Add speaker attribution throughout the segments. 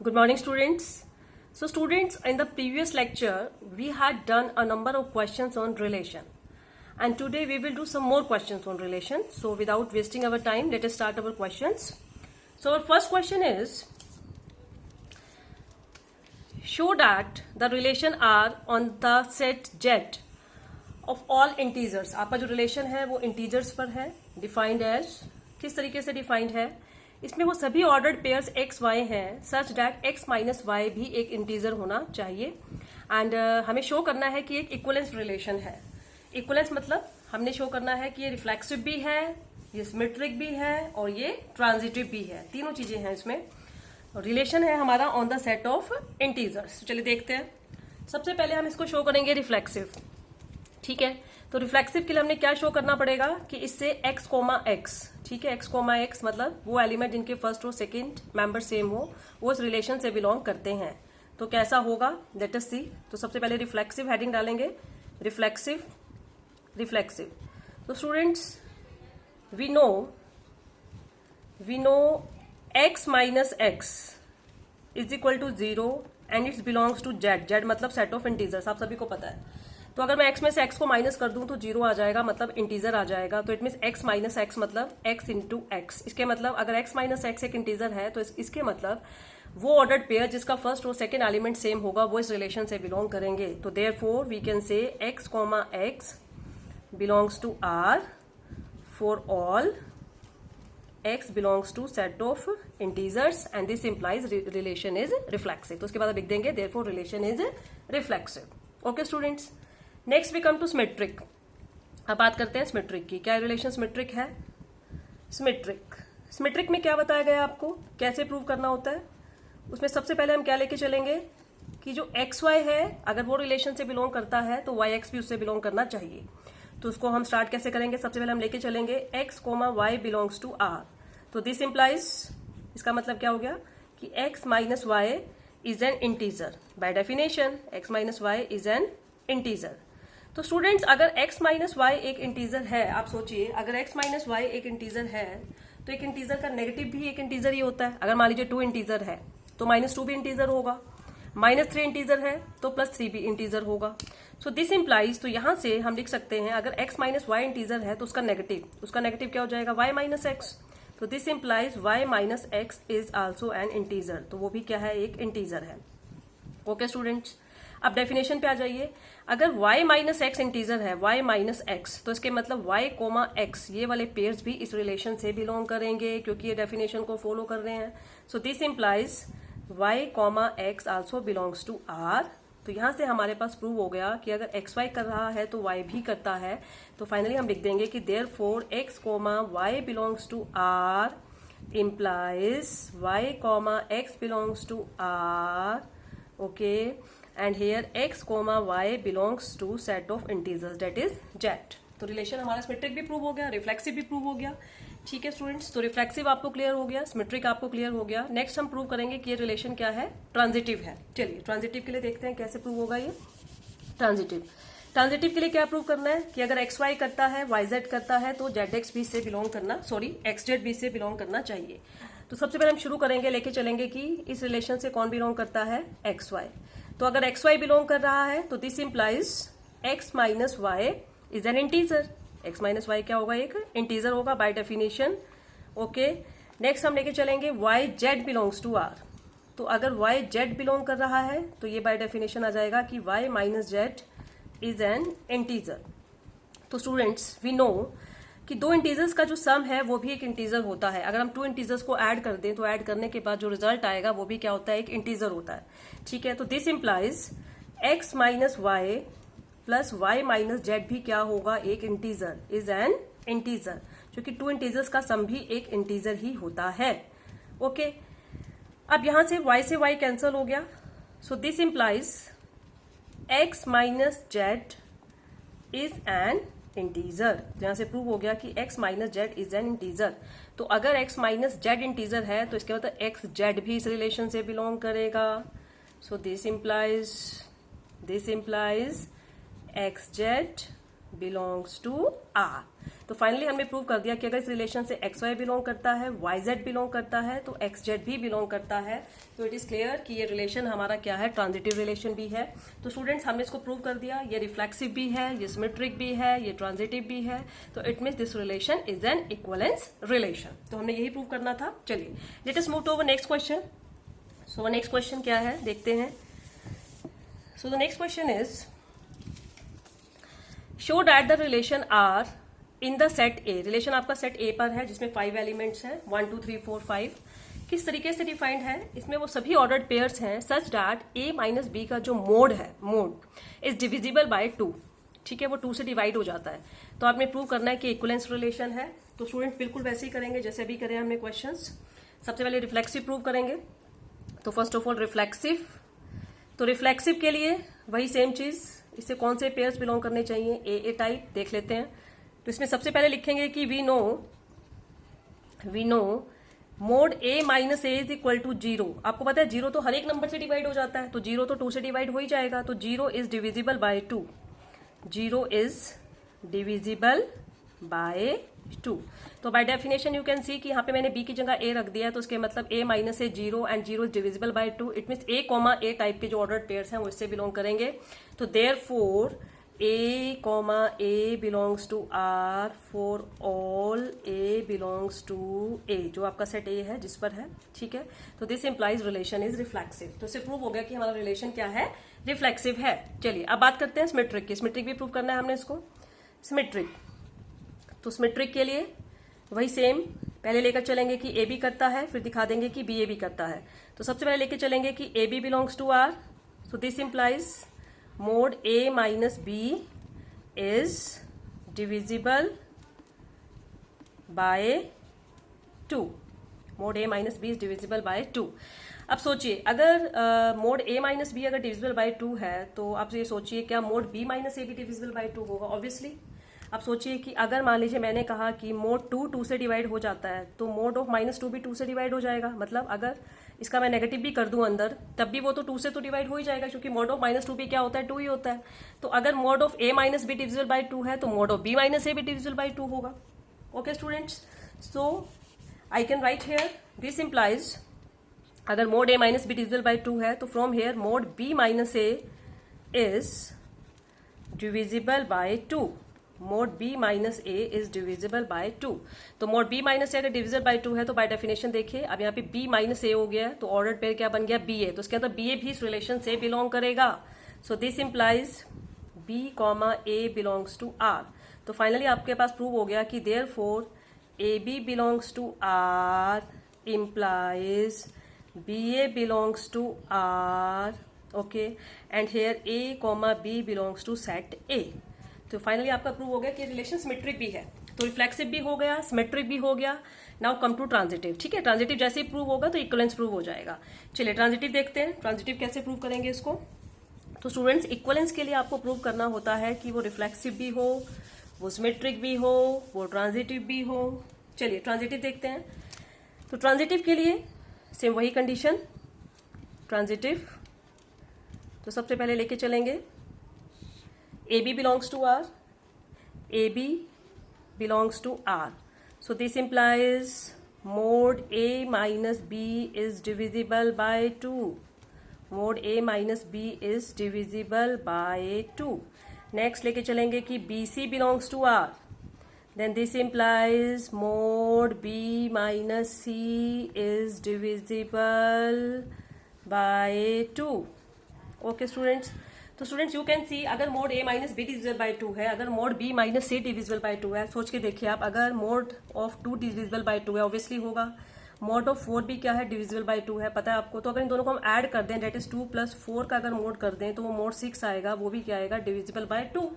Speaker 1: Good morning, students. So, students, in the previous lecture, we had done a number of questions on relation. And today we will do some more questions on relation. So, without wasting our time, let us start our questions. So, our first question is, show that the relation R on the set Z of all integers. आपका जो relation है वो integers पर है, defined as, किस तरीके से defined है? इसमें वो सभी ऑर्डर्ड पेयर्स एक्स वाई हैं such that x minus y भी एक इंटीजर होना चाहिए एंड हमें शो करना है कि एक इक्वलेंस रिलेशन है. इक्वलेंस मतलब हमने शो करना है कि ये रिफ्लेक्सिव भी है, ये सिमेट्रिक भी है और ये ट्रांजिटिव भी है. तीनों चीजें हैं इसमें. रिलेशन है हमारा on the set of integers. चलिए देखते हैं. सबसे पहले हम इसको शो करेंगे रिफ्लेक्सिव. ठीक है, तो रिफ्लेक्सिव के लिए हमने क्या शो करना पड़ेगा कि इससे एक्स कोमा एक्स, ठीक है, एक्स कोमा एक्स मतलब वो एलिमेंट जिनके फर्स्ट और सेकंड मेंबर सेम हो वो इस रिलेशन से बिलोंग करते हैं. तो कैसा होगा, लेट अस सी. तो सबसे पहले रिफ्लेक्सिव हेडिंग डालेंगे. Reflexive reflexive. तो students we know X minus X is equal to 0 and it's belongs to Z. Z मतलब सेट ऑफ इंटीजर्स, आप सभी को पता है. तो अगर मैं x में से x को माइनस कर दूं तो 0 आ जाएगा, मतलब इंटीजर आ जाएगा. तो it mean x minus x मतलब x इंटू एक्स. इसके मतलब अगर x माइनस एक्स एक इंटीजर है तो इसके मतलब वो ऑर्डर्ड पेयर जिसका फर्स्ट और सेकंड एलिमेंट सेम होगा वो इस रिलेशन से बिलोंग करेंगे. तो therefore we can say x comma x belongs to R for all x belongs to set of integers and this implies relation is reflexive. तो उसके बाद लिख देंगे therefore relation is reflexive. Okay students, next we come to symmetric. अब बात करते हैं symmetric की. क्या रिलेशन सिमेट्रिक है? सिमेट्रिक में क्या बताया गया आपको, कैसे प्रूव करना होता है? उसमें सबसे पहले हम क्या लेके चलेंगे कि जो एक्स वाई है अगर वो रिलेशन से बिलोंग करता है तो वाई एक्स भी उससे बिलोंग करना चाहिए. तो उसको हम स्टार्ट कैसे करेंगे? सबसे पहले हम लेके चलेंगे x comma y belongs to R. तो दिस इंप्लाइज, इसका मतलब क्या हो गया कि x minus y is an integer. By definition x minus y is an integer. तो स्टूडेंट्स अगर x माइनस वाई एक इंटीजर है, आप सोचिए अगर x माइनस वाई एक इंटीजर है तो एक इंटीजर का नेगेटिव भी एक इंटीजर ही होता है. अगर मान लीजिए 2 इंटीजर है तो -2 भी इंटीजर होगा, -3 इंटीजर है तो +3 भी इंटीजर होगा. सो दिस इंप्लाइज, तो यहां से हम लिख सकते हैं अगर x माइनस वाई इंटीजर है तो उसका नेगेटिव क्या हो जाएगा, y माइनस एक्स. तो this implies y minus X is also an integer. तो वो भी क्या है, एक इंटीजर है. ओके स्टूडेंट्स, अब डेफिनेशन पे आ जाइए. अगर y माइनस एक्स इंटीजर है, y माइनस एक्स, तो इसके मतलब y कोमा एक्स ये वाले पेयर्स भी इस रिलेशन से बिलोंग करेंगे क्योंकि ये डेफिनेशन को फॉलो कर रहे हैं. So this implies y comma x also belongs to R. तो यहां से हमारे पास प्रूव हो गया कि अगर एक्स वाई कर रहा है तो y भी करता है. तो फाइनली हम लिख देंगे कि therefore x comma y belongs to R implies y comma x belongs to R. Okay, and here x comma y belongs to set of integers that is z. तो रिलेशन हमारा सिमेट्रिक भी prove हो गया, reflexive भी prove हो गया. ठीक है स्टूडेंट्स, तो रिफ्लेक्सिव आपको क्लियर हो गया, सिमेट्रिक आपको क्लियर हो गया. नेक्स्ट हम प्रूव करेंगे कि ये रिलेशन क्या है, ट्रांजिटिव है. चलिए ट्रांजिटिव के लिए देखते हैं कैसे प्रूव होगा ये ट्रांजिटिव के लिए क्या प्रूव करना है कि अगर एक्स वाई करता है, वाई जेड करता है तो जेड एक्स भी से बिलोंग करना, एक्स जेड भी से बिलोंग करना चाहिए. तो सबसे पहले हम शुरू करेंगे, लेके चलेंगे कि इस रिलेशन से कौन बिलोंग करता है, एक्स वाई. तो अगर एक्स वाई बिलोंग कर रहा है तो this implies x minus y is an integer. X minus y क्या होगा, एक इंटीजर होगा बाय डेफिनेशन. ओके, नेक्स्ट हम लेके चलेंगे y z belongs to R. तो अगर वाई जेड बिलोंग कर रहा है तो ये बाय डेफिनेशन आ जाएगा कि y minus z is an integer. तो स्टूडेंट्स वी नो कि 2 इंटीजर्स का जो सम है वो भी एक इंटीजर होता है. अगर हम 2 इंटीजर्स को ऐड कर दें तो ऐड करने के बाद जो रिजल्ट आएगा वो भी क्या होता है, एक इंटीजर होता है. ठीक है, तो this implies x minus Y plus Y minus Z भी क्या होगा, एक इंटीजर, इज एन इंटीजर. क्योंकि 2 इंटीजर्स का सम भी एक इंटीजर ही होता है. ओके, अब यहां से y कैंसिल हो गया. सो this implies x minus z is an integer. यहां से प्रूव हो गया कि x minus z is an integer. तो अगर x माइनस जेड इंटीजर है तो इसके मतलब x जेड भी इस रिलेशन से बिलोंग करेगा. So this implies x Z belongs to R. तो फाइनली हमने प्रूव कर दिया कि अगर इस रिलेशन से एक्स वाई बिलोंग करता है, वाई जेड बिलोंग करता है, तो एक्स जेड भी बिलोंग करता है। तो इट इज क्लियर कि ये रिलेशन हमारा क्या है, ट्रांजिटिव रिलेशन भी है। तो स्टूडेंट्स हमने इसको प्रूव कर दिया, ये रिफ्लेक्सिव भी है, ये सिमेट्रिक भी है, ये ट्रांजिटिव भी है। तो it means this relation is an equivalence relation. तो हमने यही प्रूव करना था। चलिए let us move to our next question. So next question क्या है देखते हैं। So the next question is show that the relation R in the set A. Relation आपका सेट ए पर है जिसमें 5 एलिमेंट्स हैं, 1 2 3 4 5। किस तरीके से डिफाइंड है, इसमें वो सभी ऑर्डर्ड पेयर्स हैं such that A minus B का जो मोड है, मोड इज डिविजिबल बाय 2। ठीक है, वो 2 से डिवाइड हो जाता है। तो आपने प्रूव करना है कि इक्विवेलेंस रिलेशन है। तो स्टूडेंट बिल्कुल वैसे ही करेंगे जैसे अभी करें हमने क्वेश्चंस। सबसे पहले रिफ्लेक्सिव प्रूव करेंगे। तो फर्स्ट ऑफ ऑल रिफ्लेक्सिव, तो रिफ्लेक्सिव के लिए वही सेम चीज, इससे कौन से पेयर्स बिलोंग करने चाहिए, ए टाइप देख लेते हैं। तो इसमें सबसे पहले लिखेंगे कि we know mod A minus A is equal to 0। आपको पता है 0 तो हर एक नंबर से डिवाइड हो जाता है, तो 0 तो 2 से डिवाइड हो ही जाएगा। तो 0 is divisible by 2, 0 is divisible by 2। तो बाय डेफिनेशन यू कैन सी कि यहाँ पे मैंने b की जगह a रख दिया है, तो उसके मतलब a minus A 0 and 0 is divisible by 2। It means a comma a type के जो ऑर्डर्ड पेयर्स हैं वो इससे बिलोंग करेंगे। तो therefore a comma a belongs to r for all a belongs to a, जो आपका सेट a है जिस पर है। ठीक है, तो this implies relation is reflexive. तो इससे प्रूव हो गया कि हमारा रिलेशन क्या है, रिफ्लेक्सिव है। चलिए अब बात करते हैं सिमेट्रिक की। सिमेट्रिक भी प्रूव करना है हमने इसको। सिमेट्रिक, तो सिमेट्रिक के लिए वही सेम, पहले लेकर चलेंगे कि ए बी करता है, फिर दिखा देंगे कि बी ए बी करता है। तो सबसे पहले लेकर चलेंगे कि A B belongs to R. So this implies mod A minus B is divisible by 2। Mod A minus B is divisible by 2। अब सोचिए अगर मोड ए माइनस बी अगर डिविजिबल बाय 2 है, तो आप ये सोचिए क्या मोड बी माइनस ए भी डिविजिबल बाय 2 होगा? ऑब्वियसली। अब सोचिए कि अगर मान लीजिए मैंने कहा कि मोड 2 से डिवाइड हो जाता है, तो मोड ऑफ माइनस 2 भी 2 से डिवाइड हो जाएगा। मतलब अगर इसका मैं नेगेटिव भी कर दूं अंदर, तब भी वो तो 2 से तो डिवाइड हो ही जाएगा, क्योंकि मोड ऑफ माइनस 2 भी क्या होता है, 2 ही होता है। तो अगर mod of A minus B divisible by 2 है, तो mod of B minus A भी डिविजिबल बाय 2 होगा। Okay students, so I can write here this implies अगर mod A minus B divisible by 2 है, तो from here mod B minus A is divisible by 2। Mod b minus A is divisible by 2। तो mode b minus ए अगर divisible by 2 है, तो by definition देखिए अब यहाँ पे b माइनस ए हो गया है, तो ऑर्डर पेयर क्या बन गया, b ए। तो इसके अंदर b ए भी इस रिलेशन से बिलोंग करेगा। So this implies b comma A belongs to r। तो फाइनली आपके पास प्रूव हो गया कि therefore A B belongs to r implies b a belongs to r, okay, and here a comma b belongs to set a। तो finally आपका prove हो गया कि रिलेशन सिमेट्रिक भी है। तो रिफ्लेक्सिव भी हो गया, सिमेट्रिक भी हो गया। Now come to transitive. ठीक है, ट्रांजिटिव जैसे ही प्रूव होगा तो इक्विवेलेंस प्रूव हो जाएगा। चलिए ट्रांजिटिव देखते हैं, ट्रांजिटिव कैसे प्रूव करेंगे इसको। तो स्टूडेंट्स इक्विवेलेंस के लिए आपको प्रूव करना होता है कि वो रिफ्लेक्सिव भी हो, वो सिमेट्रिक भी हो, वो ट्रांजिटिव भी हो। चलिए ट्रांजिटिव देखते हैं। तो ट्रांजिटिव के लिए सेम वही कंडीशन, ट्रांजिटिव। तो सबसे पहले लेके चलेंगे AB belongs to R, AB belongs to R. So this implies mod A minus B is divisible by 2. Mod A minus B is divisible by 2. Next लेके चलेंगे कि BC belongs to R. Then this implies mod B minus C is divisible by 2. Okay students. तो students you can see अगर mod A minus B divisible by 2 है, अगर mod B minus C divisible by 2 है, सोच के देखिए आप, अगर मोड ऑफ 2 डिविजिबल बाय 2 है ऑब्वियसली होगा। मोड ऑफ 4 भी क्या है, डिविजिबल बाय 2 है, पता है आपको। तो अगर इन दोनों को हम ऐड कर दें, दैट इज 2 + 4 का अगर मोड कर दें, तो वो मोड 6 आएगा, वो भी क्या आएगा, डिविजिबल बाय 2।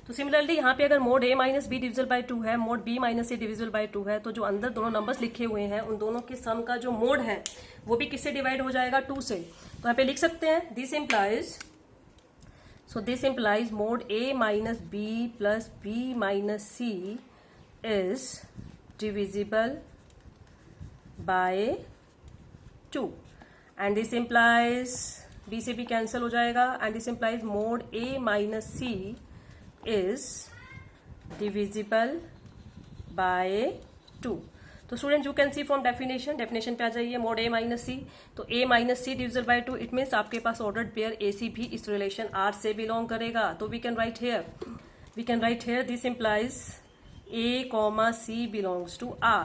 Speaker 1: तो सिमिलरली यहाँ पे अगर mod A minus B divisible by 2 है, mod B minus C divisible by 2 है, तो जो अंदर दोनों नंबर्स लिखे हुए हैं उन दोनों के सम का जो मोड है वो भी किससे डिवाइड हो जाएगा, 2 से। तो यहाँ पे लिख सकते हैं this implies, so this implies mod A minus B plus B minus C is divisible by 2 and this implies B से B cancel हो जाएगा and this implies mod A minus C is divisible by 2। तो student you can see from definition पे आ जाइए, mod a minus C. तो a minus C divisible by 2, it means आपके पास ऑर्डर्ड पेयर ए सी भी इस रिलेशन R से बिलोंग करेगा। तो we can write here this implies a comma C belongs to R।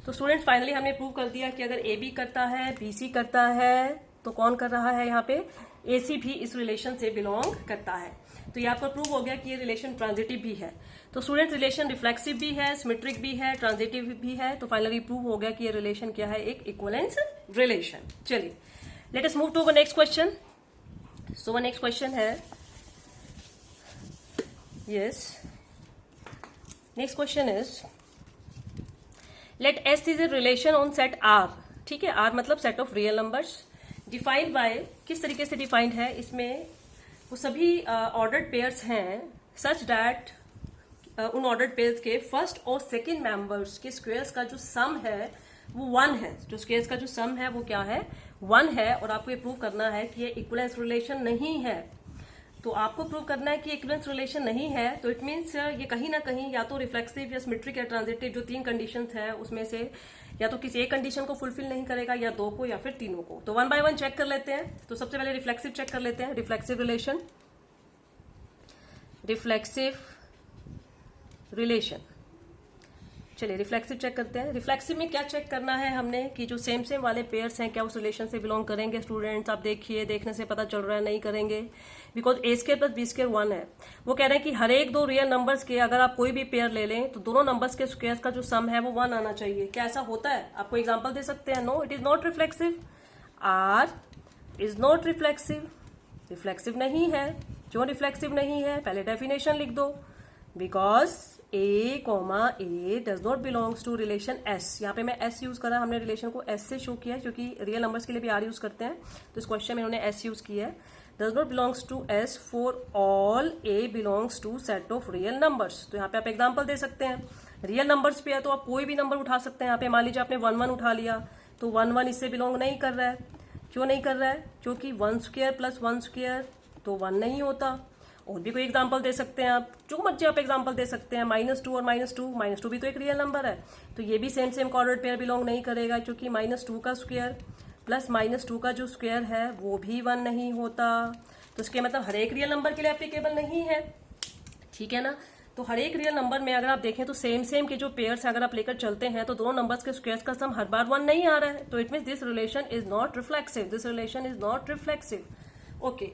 Speaker 1: तो स्टूडेंट फाइनली हमने प्रूव कर दिया कि अगर ए बी करता है, बी सी करता है, तो कौन कर रहा है यहाँ पे, ए सी भी इस रिलेशन से बिलोंग करता है। तो यहाँ पर प्रूव हो गया कि ये रिलेशन ट्रांजिटिव भी है। तो स्टूडेंट रिलेशन रिफ्लेक्सिव भी है, सिमेट्रिक भी है, ट्रांजिटिव भी है। तो फाइनली प्रूव हो गया कि ये रिलेशन क्या है, एक इक्विवेलेंस रिलेशन। चलिए let us move to the next question. So next question है, yes, next question is let S is a relation on set R. ठीक है, आर मतलब set of real numbers, defined by, किस तरीके से defined है, इसमें वो सभी ऑर्डर्ड पेयर्स हैं सच दैट उन ऑर्डर्ड पेयर्स के फर्स्ट और सेकंड मेंबर्स के स्क्वायर्स का जो सम है वो 1 है। जो स्क्वायर्स का जो सम है वो क्या है, 1 है। और आपको ये प्रूव करना है कि ये इक्विवेलेंस रिलेशन नहीं है। तो आपको प्रूव करना है कि इक्विवेलेंस रिलेशन नहीं है, तो इट मीन्स ये कहीं ना कहीं या तो रिफ्लेक्सिव या सिमेट्रिक या ट्रांजिटिव, जो 3 कंडीशंस है उसमें से या तो किसी एक कंडीशन को फुलफिल नहीं करेगा, या 2 को, या फिर तीनों को। तो 1 बाय 1 चेक कर लेते हैं। तो सबसे पहले रिफ्लेक्सिव चेक कर लेते हैं, रिफ्लेक्सिव रिलेशन। चलिए रिफ्लेक्सिव चेक करते हैं। रिफ्लेक्सिव में क्या चेक करना है हमने कि जो सेम वाले पेयर्स हैं क्या उस रिलेशन से बिलोंग करेंगे। स्टूडेंट्स आप देखिए, देखने से पता चल रहा है नहीं करेंगे, because A square plus B square 1 है। वो कह रहे हैं कि हर एक 2 रियल नंबर्स के अगर आप कोई भी पेयर ले लें तो दोनों नंबर्स के स्क्वायर्स का जो सम है वो 1 आना चाहिए। क्या ऐसा होता है? आपको एग्जाम्पल दे सकते हैं। No, it is not reflexive. R is not reflexive, reflexive नहीं है। क्यों रिफ्लेक्सिव नहीं है? पहले डेफिनेशन लिख दो, because A comma A does not belongs to relation S. यहाँ पे मैं एस यूज करा, हमने रिलेशन को एस से शो किया क्योंकि रियल नंबर्स के लिए भी आर यूज करते हैं। तो इस क्वेश्चन में इन्होंने एस यूज किया है। Does not belongs to S for all A belongs to set of real numbers. तो यहाँ पे आप एग्जाम्पल दे सकते हैं। रियल नंबर्स पे है तो आप कोई भी नंबर उठा सकते हैं। यहाँ पे मान लीजिए आपने 1 1 उठा लिया, तो 1 1 इससे बिलोंग नहीं कर रहा है। क्यों नहीं कर रहा है? क्योंकि 1 स्क्वायर प्लस 1 स्क्वायर तो 1 नहीं होता। और भी कोई एग्जांपल दे सकते हैं आप, जो मर्जी आप एग्जांपल दे सकते हैं। -2 और -2 भी तो एक रियल नंबर है, तो ये भी सेम ऑर्डर्ड पेयर बिलोंग नहीं करेगा, क्योंकि -2 का स्क्वायर प्लस -2 का जो स्क्वायर है वो भी 1 नहीं होता। तो इसके मतलब हर एक रियल नंबर के लिए एप्लीकेबल नहीं है। ठीक है ना? तो हर एक रियल नंबर में अगर आप देखें तो सेम के जो पेयर्स अगर आप लेकर चलते हैं तो दोनों नंबर्स के स्क्वायर्स का सम हर बार 1 नहीं आ रहा है। तो it means this relation is not reflexive. Okay,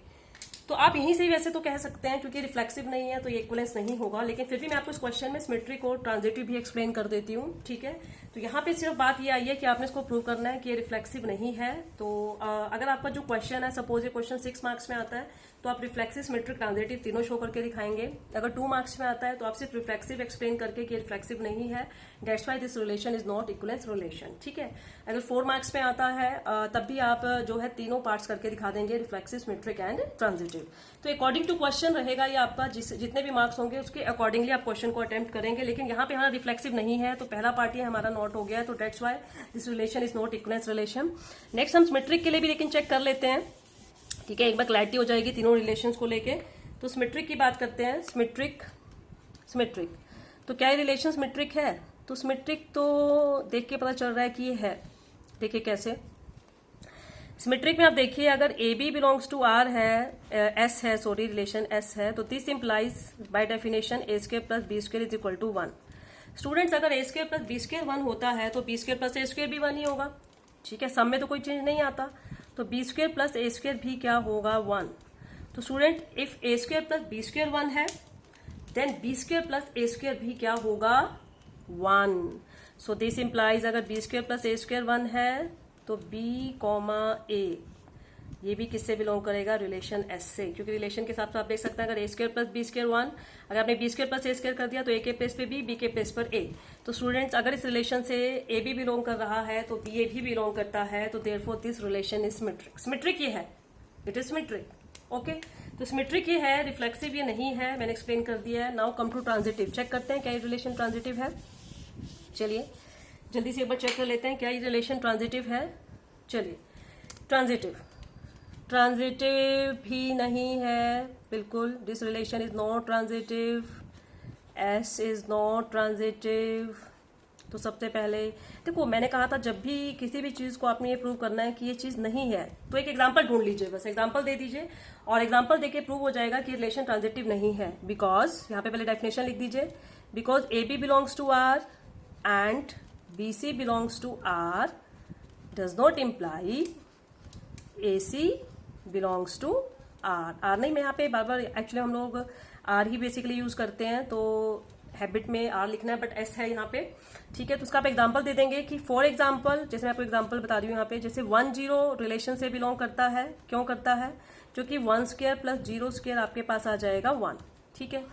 Speaker 1: तो आप यहीं से वैसे तो कह सकते हैं क्योंकि रिफ्लेक्सिव नहीं है तो ये इक्विवेलेंस नहीं होगा, लेकिन फिर भी मैं आपको इस क्वेश्चन में सिमेट्रिक और ट्रांजिटिव भी एक्सप्लेन कर देती हूँ। ठीक है, तो यहाँ पे सिर्फ बात ये आई है कि आपने इसको प्रूव करना है कि ये रिफ्लेक्सिव नहीं है। तो अगर आपका जो क्वेश्चन है, सपोज ये क्वेश्चन 6 मार्क्स में आता है तो आप रिफ्लेक्सिव, सिमेट्रिक, ट्रांजिटिव तीनों शो करके दिखाएंगे। अगर 2 मार्क्स में आता है तो आप सिर्फ रिफ्लेक्सिव एक्सप्लेन करके कि रिफ्लेक्सिव नहीं है, that's why this relation is not equivalence relation. ठीक है, अगर 4 मार्क्स में आता है तब भी आप जो है तीनों पार्ट्स करके दिखा देंगे, रिफ्लेक्सिव, सिमेट्रिक एंड ट्रांजिटिव। तो अकॉर्डिंग टू क्वेश्चन रहेगा ये आपका, जितने भी मार्क्स होंगे उसके अकॉर्डिंगली आप क्वेश्चन को अटेम्प्ट करेंगे। लेकिन यहाँ पे हमारा रिफ्लेक्सिव नहीं है तो पहला पार्ट ये हमारा नॉट हो गया है, तो that's why this relation is not equivalence relation. Next हम सिमेट्रिक के लिए भी लेकिन चेक कर लेते हैं। ठीक है, एक बार क्लैरिटी हो जाएगी तीनों रिलेशंस को लेके। तो सिमेट्रिक की बात करते हैं। सिमेट्रिक तो क्या ये रिलेशन सिमेट्रिक है? तो सिमेट्रिक तो देख के पता चल रहा है कि ये है। देखिए कैसे सिमेट्रिक में आप देखिए, अगर A B belongs to R है, एस है, सॉरी रिलेशन एस है, तो this implies by definition A square plus B square is equal to 1। Students अगर A square plus B square 1 होता है तो B square plus A square भी 1 ही होगा। ठीक है, सम में तो कोई चेंज नहीं आता, तो B square plus A square भी क्या होगा? 1। तो student if A square plus B square 1 है, then B square plus A square भी क्या होगा? 1। सो दिस इंप्लाइज अगर B square plus A square 1 है तो बी कॉमा ए ये भी किससे बिलोंग करेगा? रिलेशन एस से, क्योंकि रिलेशन के हिसाब से आप देख सकते हैं अगर A square plus B square 1, अगर आपने B square plus A square कर दिया तो ए के प्लेस पे बी के प्लेस पर ए। तो स्टूडेंट्स अगर इस रिलेशन से ए भी बिलोंग कर रहा है तो बी ए भी बिलोंग करता है, तो therefore this relation is symmetric. Symmetric ये है, इट इज सिमेट्रिक। ओके, तो सिमेट्रिक ये है, रिफ्लेक्सिव ये नहीं है, मैंने एक्सप्लेन कर दिया है। Now come to transitive, check करते हैं क्या ये रिलेशन ट्रांजिटिव है। चलिए जल्दी से एक बार चेक कर लेते हैं क्या ये रिलेशन ट्रांजिटिव है। चलिए ट्रांजिटिव भी नहीं है, बिल्कुल this relation is not transitive. S is not transitive. तो सबसे पहले देखो, मैंने कहा था जब भी किसी भी चीज को आपने ये प्रूव करना है कि ये चीज नहीं है, तो एक एग्जांपल ढूंढ लीजिए, बस एग्जांपल दे दीजिए और एग्जांपल देके प्रूव हो जाएगा कि रिलेशन ट्रांजिटिव नहीं है। बिकॉज यहाँ पे पहले डेफिनेशन लिख दीजिए, because A B belongs to R and B C belongs to R does not imply A C belongs to R. R नहीं, मैं यहाँ पे बार बार एक्चुअली हम लोग आर ही बेसिकली यूज करते हैं, तो हैबिट में आर लिखना है, बट एस है यहाँ पे, ठीक है। तो उसका आप एग्जांपल दे देंगे कि फॉर एग्जांपल, जैसे मैं आपको एग्जांपल बता रही हूँ यहाँ पे, जैसे 1 0 रिलेशन से बिलोंग करता है। क्यों करता है? क्योंकि 1 स्क्वायर प्लस 0 स्क्वायर आपके पास आ जाएगा 1, ठीक है।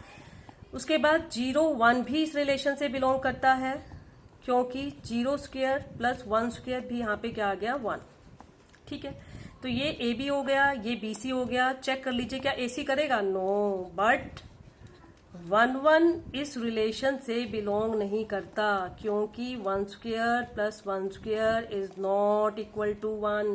Speaker 1: उसके बाद 0 1 भी इस रिलेशन से बिलोंग करता है, क्योंकि 0 स्क्वायर प्लस 1 स्क्वायर भी यहाँ पे क्या आ गया 1, ठीक है। तो ये ए बी हो गया, ये बी सी हो गया। चेक कर लीजिए क्या ए सी करेगा? नो, बट 1 1 इस रिलेशन से बिलोंग नहीं करता, क्योंकि 1 square plus 1 square is not equal to 1।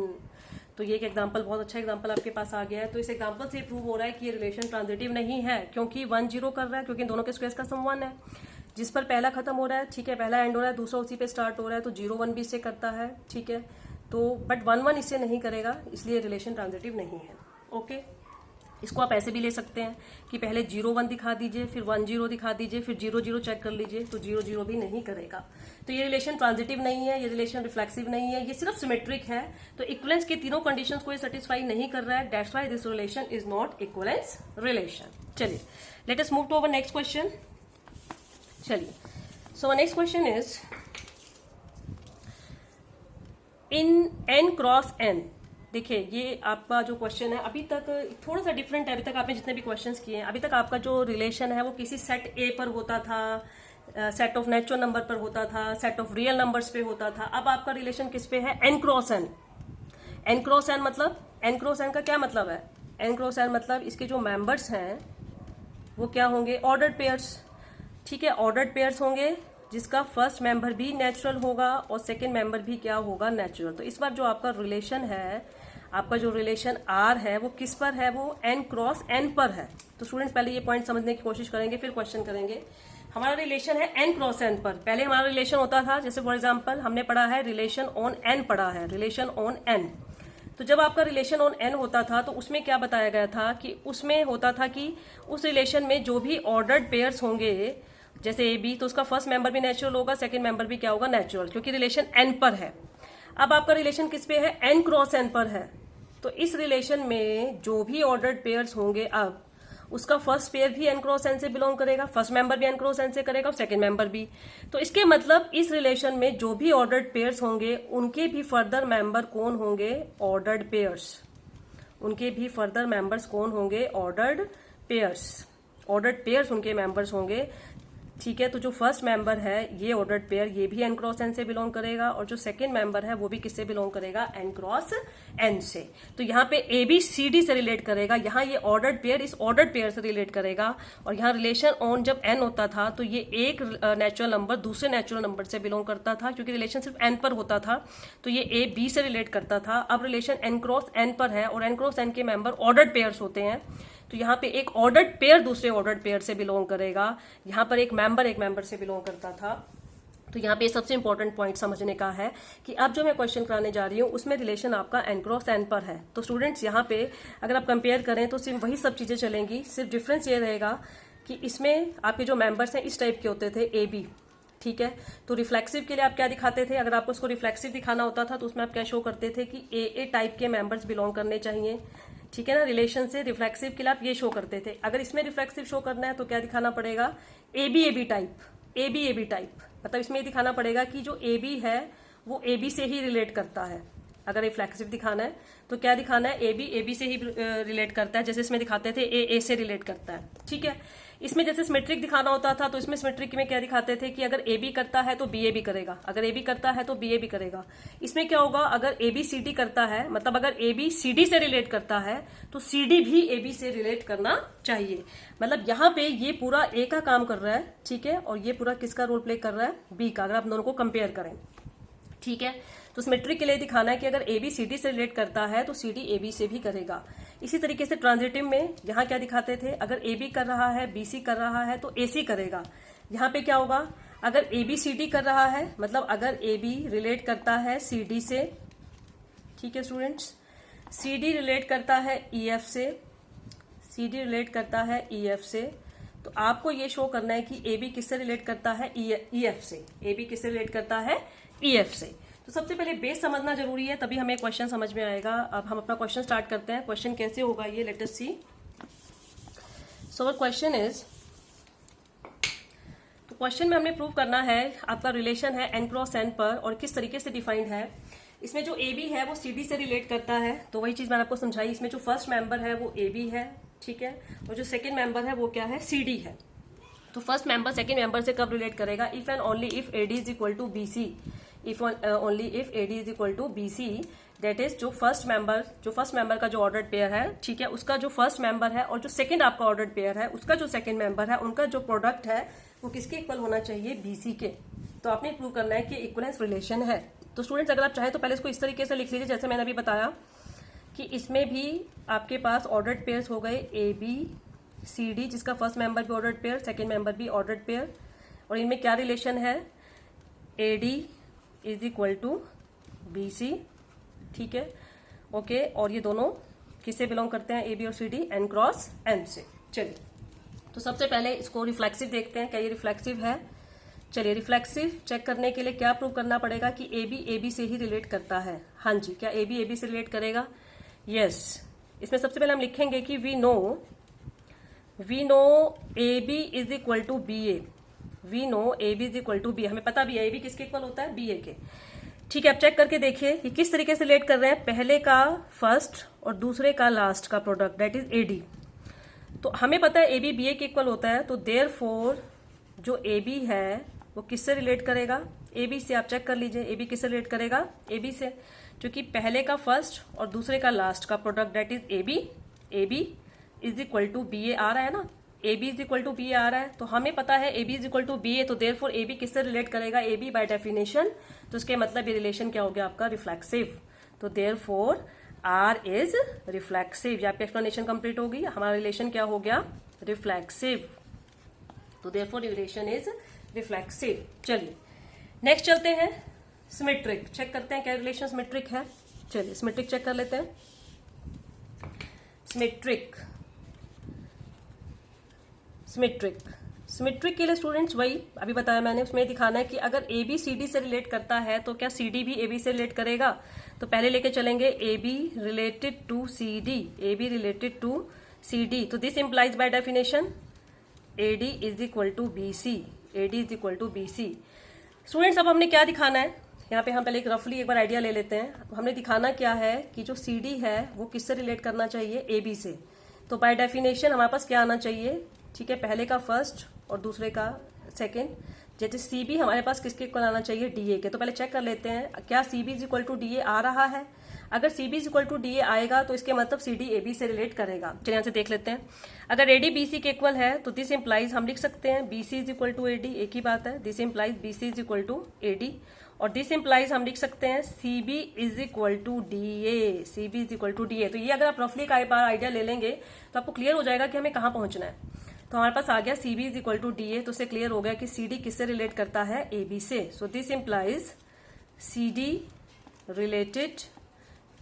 Speaker 1: तो ये एक एग्जांपल, बहुत अच्छा एग्जांपल आपके पास आ गया है। तो इस एग्जांपल से प्रूव हो रहा है कि ये रिलेशन ट्रांजिटिव नहीं है, क्योंकि 1 0 कर रहा है, क्योंकि दोनों के स्क्वायर्स का सम 1 है, जिस पर पहला खत्म हो रहा है, ठीक है, पहला एंड हो रहा है, दूसरा उसी पे स्टार्ट हो रहा है, तो 0 1 भी इससे करता है, ठीक है। तो बट 1 1 इससे नहीं करेगा, इसलिए रिलेशन ट्रांजिटिव नहीं है। ओके, इसको आप ऐसे भी ले सकते हैं कि पहले 0 1 दिखा दीजिए, फिर 1 0 दिखा दीजिए, फिर 0 0 चेक कर लीजिए, तो 0 0 भी नहीं करेगा। तो ये रिलेशन ट्रांजिटिव नहीं है, ये रिलेशन रिफ्लेक्सिव नहीं है, ये सिर्फ सिमेट्रिक है। तो इक्वलेंस के तीनों कंडीशंस को ये सेटिस्फाई नहीं कर रहा है, that's why this relation is not equivalence relation. चलिए, let us move to our next question. चलिए, so next question is in n cross n। देखिए, ये आपका जो क्वेश्चन है अभी तक थोड़ा सा डिफरेंट है। अभी तक आपने जितने भी क्वेश्चंस किए हैं, अभी तक आपका जो रिलेशन है वो किसी सेट ए पर होता था, सेट ऑफ नेचुरल नंबर पर होता था, सेट ऑफ रियल नंबर्स पे होता था। अब आपका रिलेशन किस पे है? n cross n। n cross n मतलब, n क्रॉस n का क्या मतलब है? n क्रॉस n मतलब इसके जो मेंबर्स हैं वो क्या होंगे? ऑर्डर्ड पेयर्स, ठीक है। ऑर्डर्ड पेयर्स होंगे जिसका फर्स्ट मेंबर भी नेचुरल होगा और सेकंड मेंबर भी क्या होगा? नेचुरल। तो इस बार जो आपका रिलेशन है, आपका जो रिलेशन R है वो किस पर है? वो n क्रॉस n पर है। तो स्टूडेंट्स पहले ये पॉइंट समझने की कोशिश करेंगे, फिर क्वेश्चन करेंगे। हमारा रिलेशन है n क्रॉस n पर। पहले हमारा रिलेशन होता था, जैसे फॉर एग्जाम्पल हमने पढ़ा है रिलेशन ऑन n पढ़ा है, रिलेशन ऑन n। तो जब आपका रिलेशन ऑन n होता था तो उसमें क्या बताया गया था कि उसमें होता था कि उस रिलेशन में जो भी ऑर्डर्ड पेयर्स होंगे, जैसे ए बी, तो उसका फर्स्ट मेंबर भी नेचुरल होगा, सेकंड मेंबर भी क्या होगा? नेचुरल, क्योंकि रिलेशन n पर है। अब आपका रिलेशन किस पे है? n क्रॉस n पर है। तो इस रिलेशन में जो भी ऑर्डर्ड पेयर्स होंगे, अब उसका फर्स्ट पेयर भी n क्रॉस n से बिलोंग करेगा, फर्स्ट मेंबर भी n क्रॉस n से करेगा और सेकंड मेंबर भी। तो इसके मतलब इस रिलेशन में जो भी ऑर्डर्ड पेयर्स होंगे उनके भी फर्दर मेंबर कौन होंगे? Ordered pairs. उनके भी फर्दर मेंबर्स कौन होंगे? Ordered pairs. ऑर्डर्ड पेयर्स उनके मेंबर्स होंगे, ठीक है। तो जो फर्स्ट मेंबर है ये ऑर्डर्ड पेयर, ये भी n क्रॉस n से बिलोंग करेगा, और जो सेकंड मेंबर है वो भी किससे बिलोंग करेगा? n क्रॉस n से। तो यहाँ पे ए बी सी डी से रिलेट करेगा, यहाँ ये ऑर्डर्ड पेयर इस ऑर्डर्ड पेयर से रिलेट करेगा। और यहाँ रिलेशन ऑन जब n होता था तो ये एक नेचुरल नंबर दूसरे नेचुरल नंबर से बिलोंग करता था, क्योंकि रिलेशन सिर्फ n पर होता था, तो ये ए बी से रिलेट करता था। अब रिलेशन n क्रॉस n पर है और n क्रॉस n के मेंबर ऑर्डर्ड पेयर्स होते हैं, तो यहाँ पे एक ऑर्डर्ड पेयर दूसरे ऑर्डर्ड पेयर से बिलोंग करेगा। यहाँ पर एक मेंबर से बिलोंग करता था। तो यहाँ पे सबसे इंपॉर्टेंट पॉइंट समझने का है कि अब जो मैं क्वेश्चन कराने जा रही हूँ उसमें रिलेशन आपका n क्रॉस n पर है। तो स्टूडेंट्स यहाँ पे अगर आप कंपेयर करें तो सिर्फ वही सब चीजें चलेंगी, सिर्फ डिफरेंस ये रहेगा कि इसमें आपके जो मेंबर्स हैं इस टाइप के होते थे, ए बी, ठीक है। तो रिफ्लेक्सिव के लिए आप क्या दिखाते थे? अगर आपको उसको रिफ्लेक्सिव दिखाना होता था तो उसमें आप क्या शो करते थे कि ए टाइप के मेंबर्स बिलोंग करने चाहिए, ठीक है ना। रिलेशन से रिफ्लेक्सिव के लिए आप ये शो करते थे। अगर इसमें रिफ्लेक्सिव शो करना है तो क्या दिखाना पड़ेगा? A B type, A B type, मतलब इसमें ये दिखाना पड़ेगा कि जो ए बी है वो ए बी से ही रिलेट करता है। अगर रिफ्लेक्सिव दिखाना है तो क्या दिखाना है? ए बी से ही रिलेट करता है, जैसे इसमें दिखाते थे ए से रिलेट करता है, ठीक है। इसमें जैसे सिमेट्रिक दिखाना होता था तो इसमें सिमेट्रिक में क्या दिखाते थे कि अगर ए बी करता है तो बी ए बी करेगा, अगर ए बी करता है तो बी ए बी करेगा। इसमें क्या होगा? अगर ए बी सी डी करता है, मतलब अगर ए बी सी डी से रिलेट करता है तो सी डी भी ए बी से रिलेट करना चाहिए। मतलब यहाँ पे ये पूरा ए का काम कर रहा है, ठीक है, और ये पूरा किसका रोल प्ले कर रहा है? बी का, अगर आप दोनों को कंपेयर करें, ठीक है। तो सिमेट्रिक के लिए दिखाना है कि अगर ए बी सी डी से रिलेट करता है तो सी डी ए बी से भी करेगा। इसी तरीके से ट्रांजिटिव में यहाँ क्या दिखाते थे, अगर ए बी कर रहा है, बी सी कर रहा है तो ए सी करेगा। यहाँ पे क्या होगा, अगर ए बी सी डी कर रहा है, मतलब अगर ए बी रिलेट करता है सी डी से, ठीक है स्टूडेंट्स, सी डी रिलेट करता है ई एफ से, सी डी रिलेट करता है ई एफ से, तो आपको ये शो करना है कि ए बी किससे रिलेट करता है, ई एफ से। ए बी किससे रिलेट करता है, ई एफ से। तो सबसे पहले बेस समझना जरूरी है, तभी हमें क्वेश्चन समझ में आएगा। अब हम अपना क्वेश्चन स्टार्ट करते हैं। क्वेश्चन कैसे होगा ये let us see. So our question is, तो क्वेश्चन में हमने प्रूव करना है आपका रिलेशन है एन क्रॉस एन पर, और किस तरीके से डिफाइंड है। इसमें जो ए बी है वो सी डी से रिलेट करता है, तो वही चीज मैंने आपको समझाई। इसमें जो फर्स्ट मेंबर है वो ए बी है, ठीक है, और जो सेकंड मेंबर है वो क्या है, सी डी है। तो फर्स्ट मेंबर सेकंड मेंबर से कब रिलेट करेगा, if and only if A D is equal to B C, if only if A D is equal to B C, that is जो फर्स्ट मेंबर का जो ordered pair है, ठीक है, उसका जो फर्स्ट मेंबर है और जो सेकंड आपका ऑर्डर्ड पेयर है उसका जो सेकंड मेंबर है, उनका जो प्रोडक्ट है वो किसके इक्वल होना चाहिए, बी सी के। तो आपने प्रूव करना है कि इक्वलेंस रिलेशन है। तो स्टूडेंट्स अगर आप चाहे तो पहले इसको इस तरीके से लिख लीजिए जैसे मैंने अभी बताया कि इसमें भी आपके पास ऑर्डर्ड पेयर्स हो गए ए बी सी डी, जिसका फर्स्ट मेंबर भी ऑर्डर्ड पेयर, सेकेंड मेंबर भी ऑर्डर्ड पेयर, और इनमें क्या रिलेशन है, A D is equal to B C, ठीक है, ओके। और ये दोनों किससे बिलोंग करते हैं, ए बी और C D, N cross N से। चलिए तो सबसे पहले इसको रिफ्लेक्सिव देखते हैं, क्या ये रिफ्लेक्सिव है। चलिए रिफ्लेक्सिव चेक करने के लिए क्या प्रूव करना पड़ेगा कि ए बी से ही रिलेट करता है। हाँ जी, क्या ए बी से रिलेट करेगा, यस। इसमें सबसे पहले हम लिखेंगे कि we know A B is equal to B A, we know A B is equal to B, हमें पता भी है ए बी किसके इक्वल होता है, बी ए के, ठीक है। अब चेक करके देखिए कि किस तरीके से रिलेट कर रहे हैं, पहले का फर्स्ट और दूसरे का लास्ट का product, that is A D. तो हमें पता है ए बी ए के इक्वल होता है, तो देयरफॉर जो ए बी है वो किससे रिलेट करेगा, ए बी से। आप चेक कर लीजिए ए बी किससे रिलेट करेगा, ए बी से, क्योंकि पहले का फर्स्ट और दूसरे का लास्ट का product that is A B is equal to B A आ रहा है ना, A B is equal to B A आ रहा है, तो हमें पता है A B is equal to B A, तो देयरफॉर ए बी किससे रिलेट करेगा, ए बी बाय डेफिनेशन। तो इसके मतलब ये रिलेशन क्या हो गया आपका, रिफ्लेक्सिव। तो देयरफॉर आर इज रिफ्लेक्सिव। ये आपकी एक्सप्लेनेशन कंप्लीट होगी, हमारा रिलेशन क्या हो गया, रिफ्लेक्सिव। तो देयरफॉर रिलेशन इज रिफ्लेक्सिव। चलिए नेक्स्ट चलते हैं, सिमेट्रिक चेक करते हैं क्या रिलेशन सिमेट्रिक है। चलिए सिमेट्रिक चेक कर लेते हैं। सिमेट्रिक के लिए स्टूडेंट्स वही अभी बताया मैंने, उसमें दिखाना है कि अगर ए बी सी डी से रिलेट करता है तो क्या सी डी भी ए बी से रिलेट करेगा। तो पहले लेके चलेंगे A B related to C D, A B related to C D, तो this implies by definition A D is equal to B C, A D is equal to B C. Students अब हमने क्या दिखाना है, यहाँ पे हम पहले एक रफली एक बार आइडिया ले लेते हैं। हमने दिखाना क्या है कि जो सी डी है वो किससे रिलेट करना चाहिए, ए बी से। तो बाय डेफिनेशन हमारे पास क्या आना चाहिए, ठीक है, पहले का फर्स्ट और दूसरे का सेकेंड। जैसे सी बी हमारे पास किसके इक्वल आना चाहिए, डी ए के। तो पहले चेक कर लेते हैं क्या C B is equal to D A आ रहा है। अगर C B is equal to D A आएगा तो इसके मतलब सी डी ए बी से रिलेट करेगा। चलिए यहाँ से देख लेते हैं। अगर ए डी बी सी के इक्वल है तो दिस इंप्लाइज हम लिख सकते हैं B C is equal to A D, एक ही बात है, this implies B C is equal to A D. और दिस इंप्लाइज हम लिख सकते हैं C B is equal to D A, C B is equal to D A. तो ये अगर आप रफली का एक बार आइडिया ले लेंगे तो आपको क्लियर हो जाएगा कि हमें कहाँ पहुंचना है। तो हमारे पास आ गया C B is equal to D A, तो उससे क्लियर हो गया कि सी डी किससे रिलेट करता है, ए बी से। So this implies C D related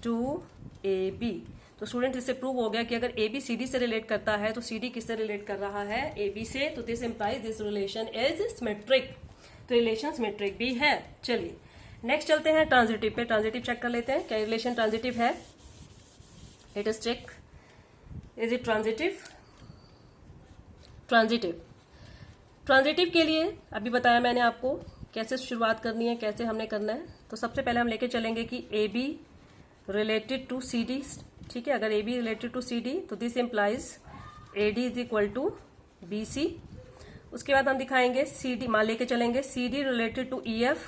Speaker 1: to A B. तो स्टूडेंट इससे प्रूव हो गया कि अगर ए बी सी डी से रिलेट करता है तो सी डी किससे रिलेट कर रहा है, ए बी से। तो this implies this relation is symmetric, तो रिलेशन सिमेट्रिक भी है। चलिए नेक्स्ट चलते हैं ट्रांजिटिव पे, ट्रांजिटिव चेक कर लेते हैं क्या रिलेशन ट्रांजिटिव है। Let us check, is it transitive. Transitive के लिए अभी बताया मैंने आपको कैसे शुरुआत करनी है, कैसे हमने करना है। तो सबसे पहले हम लेके चलेंगे कि A B related to C D, ठीक है। अगर A B related to C D तो this implies A D is equal to B C. उसके बाद हम दिखाएंगे सी डी, मान लेके चलेंगे C D related to E F,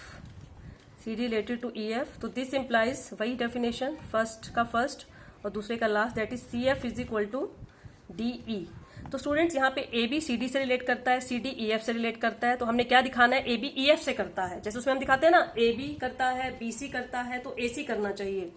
Speaker 1: C D related to E F. तो दिस इंप्लाइज वही डेफिनेशन, फर्स्ट का फर्स्ट और दूसरे का last, that is C F is equal to D E. तो स्टूडेंट्स यहाँ पे ए बी सी डी से रिलेट करता है, सी डी ई एफ से रिलेट करता है, तो हमने क्या दिखाना है, ए बी ई एफ से करता है। जैसे उसमें हम दिखाते हैं ना, ए बी करता है, बी सी करता है, तो ए सी करना चाहिए।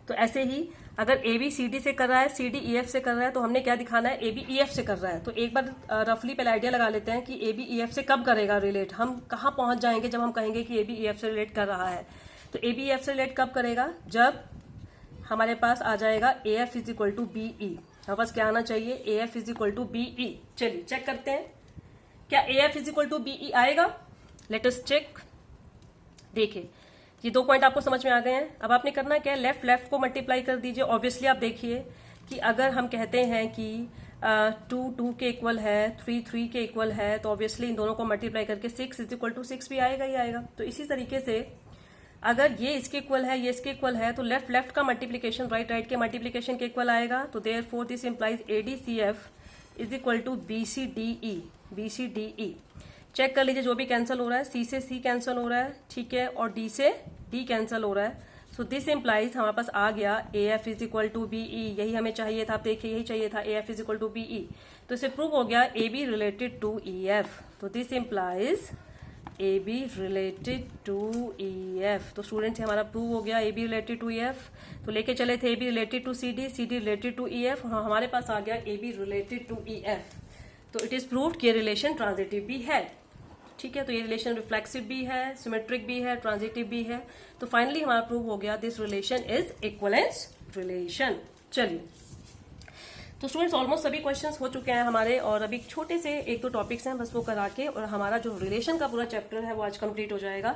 Speaker 1: तो ऐसे ही अगर ए बी सी डी से कर रहा है, सी डी ई एफ से कर रहा है, तो हमने क्या दिखाना है, ए बी ई एफ से कर रहा है। तो एक बार रफली पहले आइडिया लगा लेते हैं कि ए बी ई एफ से कब करेगा रिलेट, हम कहाँ पहुंच जाएंगे जब हम कहेंगे कि ए बी ई एफ से रिलेट कर रहा है। तो ए बी ई एफ से रिलेट कब करेगा, जब हमारे पास आ जाएगा A F is equal to B E. हमारे पास क्या आना चाहिए, A F is equal to B E. चलिए चेक करते हैं, क्या A F is equal to B E आएगा। Let us check. देखिए ये 2 पॉइंट आपको समझ में आ गए हैं। अब आपने करना क्या है, लेफ्ट लेफ्ट को मल्टीप्लाई कर दीजिए। ऑब्वियसली आप देखिए कि अगर हम कहते हैं कि 2 2 के इक्वल है, 3 3 के इक्वल है, तो ऑब्वियसली इन दोनों को मल्टीप्लाई करके 6 इज इक्वल टू 6 भी आएगा ही आएगा। तो इसी तरीके से अगर ये इसके इक्वल है, ये इसके इक्वल है, तो लेफ्ट लेफ्ट का मल्टीप्लीकेशन राइट राइट के मल्टीप्लीकेशन के इक्वल आएगा। तो therefore this implies A D C F is equal to B C D E. B C D E check कर लीजिए, जो भी कैंसिल हो रहा है, सी से सी कैंसिल हो रहा है, ठीक है, और डी से डी कैंसिल हो रहा है। सो दिस इंप्लाइज हमारे पास आ गया A F is equal to B E. यही हमें चाहिए था, आप देखिए यही चाहिए था, A F is equal to B E. तो इसे प्रूव हो गया A B related to E F. तो this implies A B related to E F. तो स्टूडेंट्स हमारा प्रूव हो गया A B related to E F. तो लेके चले थे A B related to C D related to E F, और हमारे पास आ गया A B related to E F. तो इट इज प्रूव्ड कि रिलेशन ट्रांजिटिव भी है, ठीक है। तो ये रिलेशन रिफ्लेक्सिव भी है, सिमेट्रिक भी है, ट्रांजिटिव भी है। तो फाइनली हमारा प्रूव हो गया this relation is equivalence relation. चलिए, तो स्टूडेंट्स ऑलमोस्ट सभी क्वेश्चंस हो चुके हैं हमारे, और अभी छोटे से 1-2 टॉपिक्स हैं बस वो करा के, और हमारा जो रिलेशन का पूरा चैप्टर है वो आज कंप्लीट हो जाएगा।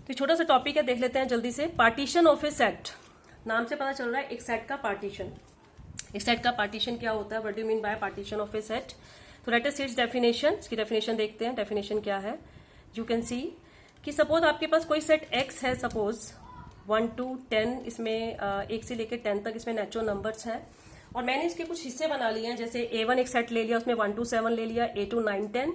Speaker 1: तो छोटा सा टॉपिक है, देख लेते हैं जल्दी से। Partition of a set. नाम से पता चल रहा है एक सेट का पार्टीशन। एक सेट का पार्टीशन क्या होता है, what do you mean by partition of a set. तो let us see its definition. इसकी डेफिनेशन देखते हैं, डेफिनेशन क्या है। यू कैन सी कि सपोज आपके पास कोई सेट एक्स है, सपोज 1 to 10, इसमें 1 से लेकर 10 तक इसमें नेचुरल नंबर्स हैं, और मैंने इसके कुछ हिस्से बना लिए हैं। जैसे A1 एक सेट ले लिया, उसमें 1 to 7 ले लिया, A2 9 10,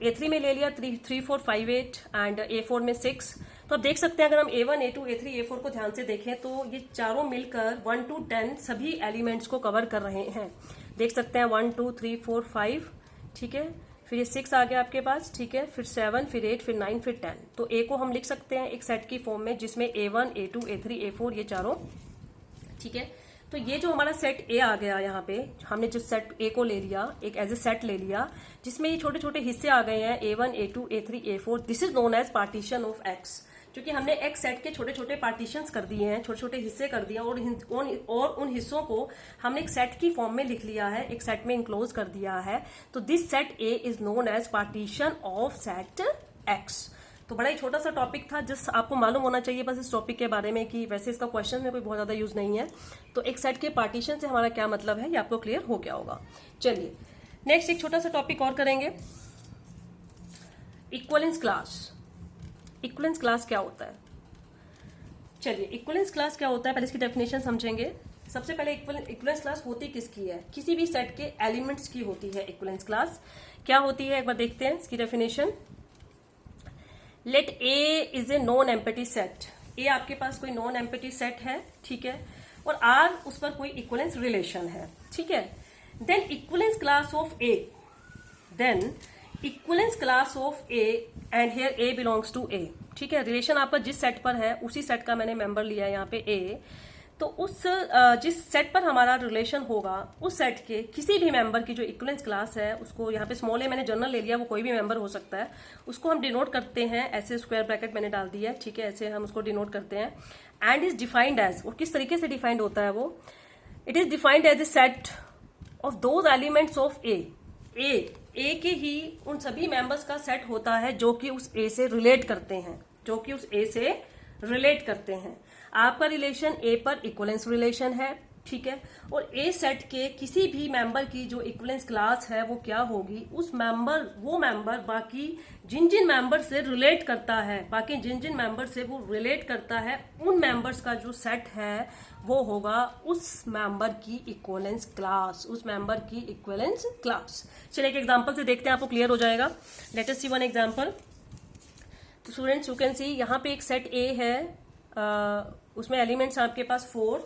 Speaker 1: A3 में ले लिया 3 4 5 8 एंड A4 में 6। तो आप देख सकते हैं अगर हम A1 A2 A3 A4 को ध्यान से देखें तो ये चारों मिलकर 1 to 10 सभी एलिमेंट्स को कवर कर रहे हैं। देख सकते हैं 1 2 3 4 5, ठीक है, फिर ये 6 आ गया आपके पास, ठीक है, फिर 7, फिर 8, फिर 9, फिर 10। तो A को हम लिख सकते हैं एक सेट की फॉर्म में जिसमें A1 A2 A3 A4 ये चारों, ठीक है। तो ये जो हमारा सेट A आ गया, यहाँ पे हमने जो सेट A को ले लिया, एक एज ए सेट ले लिया जिसमें ये छोटे छोटे हिस्से आ गए हैं, A1 A2 A3 A4। This is known as partition of X, क्योंकि हमने एक सेट के छोटे छोटे पार्टीशंस कर दिए हैं, छोटे छोटे हिस्से कर दिए, और उन हिस्सों को हमने एक सेट की फॉर्म में लिख लिया है, एक सेट में इनक्लोज कर दिया है। तो this set A is known as partition of set X। तो बड़ा ही छोटा सा टॉपिक था, जिस आपको मालूम होना चाहिए बस इस टॉपिक के बारे में, कि वैसे इसका क्वेश्चन में कोई बहुत ज्यादा यूज नहीं है। तो एक सेट के पार्टीशन से हमारा क्या मतलब है, ये आपको क्लियर हो गया होगा। चलिए नेक्स्ट एक छोटा सा टॉपिक और करेंगे, इक्विवेलेंस क्लास। इक्विवेलेंस क्लास क्या होता है, चलिए इक्विवेलेंस क्लास क्या होता है पहले इसकी डेफिनेशन समझेंगे। सबसे पहले इक्विवेलेंस क्लास होती किसकी है, किसी भी सेट के एलिमेंट्स की होती है। इक्विवेलेंस क्लास क्या होती है एक बार देखते हैं इसकी definition. Let A is a non empty set. A आपके पास कोई नॉन एम्पटी सेट है, ठीक है, और आर उस पर कोई इक्विवेलेंस रिलेशन है, ठीक है। Then equivalence class of A, then equivalence class of A and here A belongs to A, ठीक है। रिलेशन आपका जिस सेट पर है उसी सेट का मैंने मेंबर लिया है यहाँ पे ए। तो उस जिस सेट पर हमारा रिलेशन होगा उस सेट के किसी भी मेंबर की जो इक्विवेलेंस क्लास है, उसको यहाँ पे स्मॉल ए मैंने जनरल ले लिया, वो कोई भी मेंबर हो सकता है, उसको हम डिनोट करते हैं ऐसे, स्क्वायर ब्रैकेट मैंने डाल दिया है, ठीक है, ऐसे हम उसको डिनोट करते हैं। एंड इज डिफाइंड एज, वो किस तरीके से डिफाइंड होता है वो, it is defined as a set of those elements of A. A के ही उन सभी मेंबर्स का सेट होता है जो कि उस ए से रिलेट करते हैं, जो कि उस ए से रिलेट करते हैं। आपका रिलेशन ए पर इक्विवेलेंस रिलेशन है, ठीक है, और ए सेट के किसी भी मेंबर की जो इक्विवेलेंस क्लास है वो क्या होगी, उस मेंबर, वो मेंबर बाकी जिन जिन मेंबर से रिलेट करता है, बाकी जिन जिन मेंबर से वो रिलेट करता है, उन मेंबर्स का जो सेट है वो होगा उस मेंबर की इक्विवेलेंस क्लास, उस मेंबर की इक्विवेलेंस क्लास। चलिए एक एग्जांपल से देखते हैं, आपको क्लियर हो जाएगा। लेट अस सी वन एग्जांपल। तो स्टूडेंट्स यू कैन सी यहाँ पे एक सेट ए है, उसमें एलिमेंट्स आपके पास 4,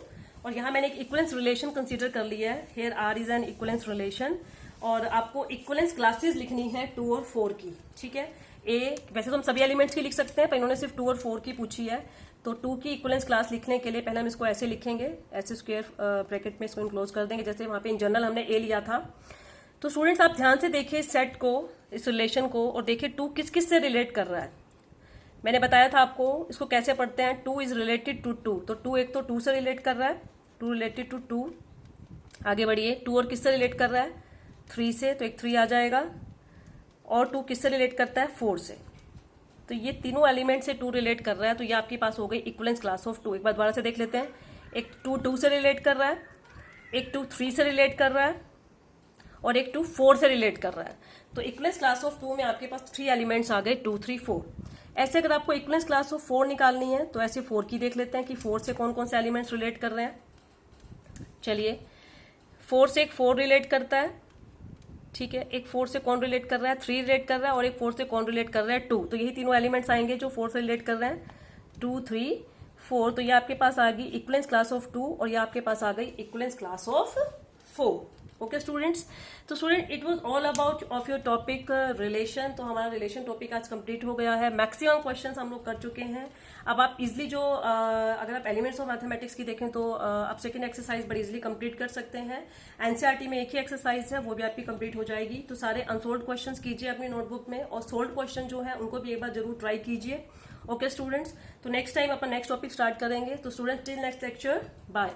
Speaker 1: और यहाँ मैंने एक इक्विवेलेंस रिलेशन कंसीडर कर लिया है। Here R is an equivalence relation, और आपको इक्वलेंस क्लासेस लिखनी है 2 और 4 की, ठीक है। वैसे तो हम सभी एलिमेंट्स की लिख सकते हैं, पर इन्होंने सिर्फ 2 और 4 की पूछी है। तो 2 की इक्वलेंस क्लास लिखने के लिए पहले हम इसको ऐसे लिखेंगे, ऐसे स्क्वायर ब्रैकेट में इसको इनक्लोज कर देंगे, जैसे वहां पे इन जनरल हमने ए लिया था। तो स्टूडेंट्स आप ध्यान से देखिए सेट को, इस रिलेशन को, और देखिए 2 किस किस से रिलेट कर रहा है। मैंने बताया था आपको इसको कैसे पढ़ते हैं, 2 इज रिलेटेड टू 2, तो 2 एक तो 2 से रिलेट कर रहा है, 2 रिलेटेड टू 2। आगे बढ़िए, 2 और किससे रिलेट कर रहा है, 3 से, तो एक 3 आ जाएगा। और 2 किससे रिलेट करता है, 4 से। तो ये तीनों एलिमेंट से 2 रिलेट कर रहा है, तो ये आपके पास हो गई इक्वलेंस क्लास ऑफ 2। एक बार दोबारा से देख लेते हैं, एक 2 2 से रिलेट कर रहा है, एक 2 3 से रिलेट कर रहा है, और एक 2 4 से रिलेट कर रहा है। तो इक्वलेंस क्लास ऑफ 2 में आपके पास 3 एलिमेंट्स आ गए, 2 3 4। ऐसे अगर आपको इक्वलेंस क्लास ऑफ 4 निकालनी है तो ऐसे 4 की देख लेते हैं कि 4 से कौन कौन से एलिमेंट्स रिलेट कर रहे हैं। चलिए, 4 से एक 4 रिलेट करता है, ठीक है। एक 4 से कौन रिलेट कर रहा है, 3 रिलेट कर रहा है, और एक 4 से कौन रिलेट कर रहा है, 2। तो यही तीनों एलिमेंट्स आएंगे जो 4 से रिलेट कर रहे हैं, 2 3 4। तो ये आपके पास आ गई इक्वलेंस क्लास ऑफ 2, और ये आपके पास आ गई equivalence class of 4। Okay students, तो student it was all about of your topic relation. तो हमारा रिलेशन टॉपिक आज कंप्लीट हो गया है, मैक्सिमम क्वेश्चंस हम लोग कर चुके हैं। अब आप इजिली जो अगर आप एलिमेंट्स ऑफ मैथमेटिक्स की देखें तो आप सेकंड एक्सरसाइज बड़ी इजिली कंप्लीट कर सकते हैं। एनसीईआरटी में एक ही एक्सरसाइज है, वो भी आपकी कंप्लीट हो जाएगी। तो सारे अनसोल्ड क्वेश्चंस कीजिए अपनी नोटबुक में, और सोल्ड क्वेश्चन जो है उनको भी एक बार जरूर ट्राई कीजिए। ओके स्टूडेंट्स, तो नेक्स्ट टाइम अपन नेक्स्ट टॉपिक स्टार्ट करेंगे। तो students till next lecture, bye.